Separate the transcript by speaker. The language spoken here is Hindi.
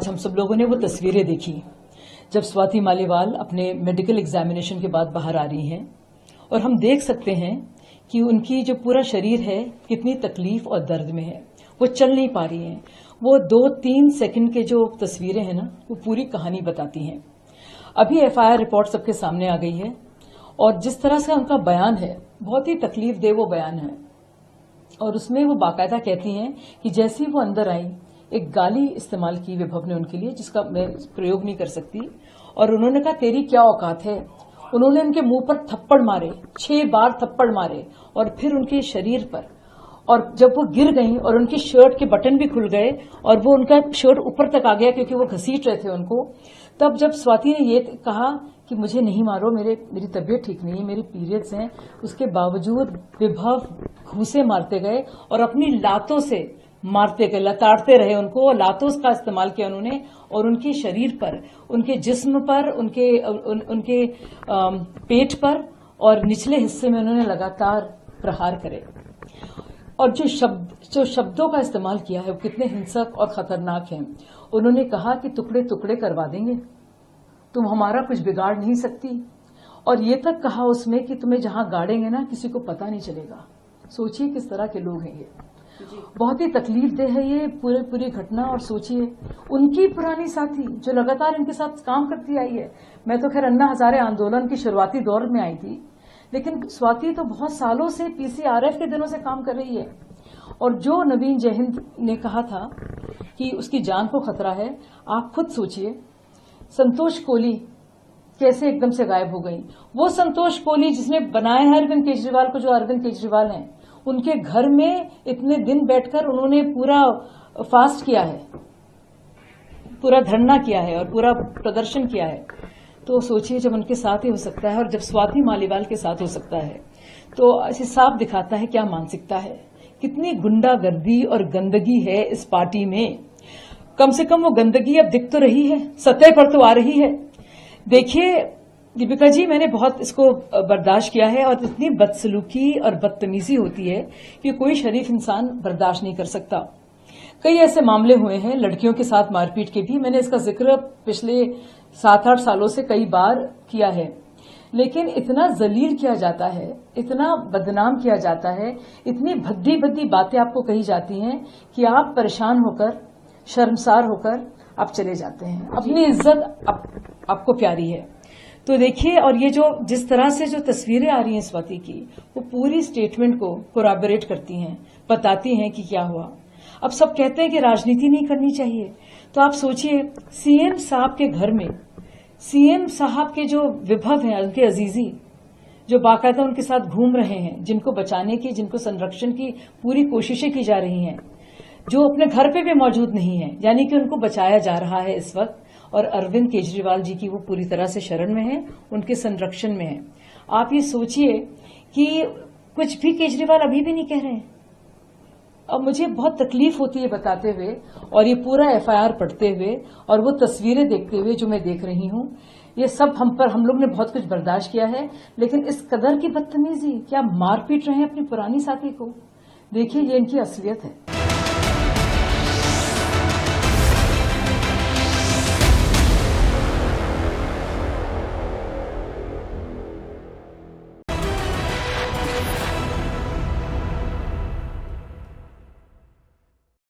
Speaker 1: आज हम सब लोगों ने वो तस्वीरें देखी जब स्वाति मालीवाल अपने मेडिकल एग्जामिनेशन के बाद बाहर आ रही हैं और हम देख सकते हैं कि उनकी जो पूरा शरीर है कितनी तकलीफ और दर्द में है। वो चल नहीं पा रही हैं। वो 2-3 सेकंड के जो तस्वीरें हैं ना, वो पूरी कहानी बताती हैं। अभी एफआईआर रिपोर्ट सबके सामने आ गई है और जिस तरह से उनका बयान है, बहुत ही तकलीफ दे वो बयान है। और उसमें वो बाकायदा कहती हैं कि जैसे ही वो अंदर आई, एक गाली इस्तेमाल की विभव ने उनके लिए, जिसका मैं प्रयोग नहीं कर सकती। और उन्होंने कहा तेरी क्या औकात है। उन्होंने उनके मुंह पर थप्पड़ मारे, 6 बार थप्पड़ मारे और फिर उनके शरीर पर। और जब वो गिर गई और उनकी शर्ट के बटन भी खुल गए और वो उनका शर्ट ऊपर तक आ गया क्योंकि वो घसीट रहे थे उनको, तब जब स्वाति ने ये कहा कि मुझे नहीं मारो, मेरी तबीयत ठीक नहीं है, मेरी पीरियड्स हैं, उसके बावजूद विभव घूंसे मारते गए और अपनी लातों से मारते गए, लताड़ते रहे उनको। लातों का इस्तेमाल किया उन्होंने और उनके शरीर पर, उनके जिस्म पर, उनके पेट पर और निचले हिस्से में उन्होंने लगातार प्रहार करे। और जो शब्दों का इस्तेमाल किया है वो कितने हिंसक और खतरनाक हैं। उन्होंने कहा कि टुकड़े टुकड़े करवा देंगे, तुम हमारा कुछ बिगाड़ नहीं सकती। और ये तक कहा उसमें कि तुम्हें जहां गाड़ेंगे ना, किसी को पता नहीं चलेगा। सोचिए किस तरह के लोग हैं ये। बहुत ही तकलीफ दे है ये पूरी घटना। और सोचिए उनकी पुरानी साथी जो लगातार इनके साथ काम करती आई है। मैं तो खैर अन्ना हजारे आंदोलन की शुरुआती दौर में आई थी, लेकिन स्वाति तो बहुत सालों से पीसीआरएफ के दिनों से काम कर रही है। और जो नवीन जयहिंद ने कहा था कि उसकी जान को खतरा है, आप खुद सोचिए संतोष कोहली कैसे एकदम से गायब हो गई। वो संतोष कोहली जिसने बनाया है अरविंद केजरीवाल को, जो अरविंद केजरीवाल हैं, उनके घर में इतने दिन बैठकर उन्होंने पूरा फास्ट किया है, पूरा धरना किया है और पूरा प्रदर्शन किया है। तो सोचिए जब उनके साथ ही हो सकता है और जब स्वाति मालीवाल के साथ हो सकता है, तो ऐसे साफ दिखाता है क्या मानसिकता है, कितनी गुंडागर्दी और गंदगी है इस पार्टी में। कम से कम वो गंदगी अब दिख तो रही है, सतह पर तो आ रही है। देखिए दीपिका जी, मैंने बहुत इसको बर्दाश्त किया है और इतनी बदसलूकी और बदतमीजी होती है कि कोई शरीफ इंसान बर्दाश्त नहीं कर सकता। कई ऐसे मामले हुए हैं लड़कियों के साथ मारपीट के भी, मैंने इसका जिक्र पिछले 7-8 सालों से कई बार किया है। लेकिन इतना जलील किया जाता है, इतना बदनाम किया जाता है, इतनी भद्दी भद्दी बातें आपको कही जाती हैं कि आप परेशान होकर, शर्मसार होकर आप चले जाते हैं। अपनी इज्जत आपको प्यारी है। तो देखिए, और ये जो जिस तरह से जो तस्वीरें आ रही हैं स्वाति की, वो पूरी स्टेटमेंट को कोराबोरेट करती हैं, बताती हैं कि क्या हुआ। अब सब कहते हैं कि राजनीति नहीं करनी चाहिए, तो आप सोचिए सीएम साहब के घर में, सीएम साहब के जो विभव हैं, उनके अजीजी जो बाकायदा उनके साथ घूम रहे हैं, जिनको बचाने की, जिनको संरक्षण की पूरी कोशिशें की जा रही हैं, जो अपने घर पे भी मौजूद नहीं है, यानी कि उनको बचाया जा रहा है इस वक्त। और अरविंद केजरीवाल जी की वो पूरी तरह से शरण में है, उनके संरक्षण में है। आप ये सोचिए कि कुछ भी केजरीवाल अभी भी नहीं कह रहे हैं। अब मुझे बहुत तकलीफ होती है बताते हुए और ये पूरा एफआईआर पढ़ते हुए और वो तस्वीरें देखते हुए जो मैं देख रही हूं। ये सब हम लोग ने बहुत कुछ बर्दाश्त किया है, लेकिन इस कदर की बदतमीजी, क्या मार पीट रहे हैं अपनी पुरानी साथी को। देखिए ये इनकी असलियत है।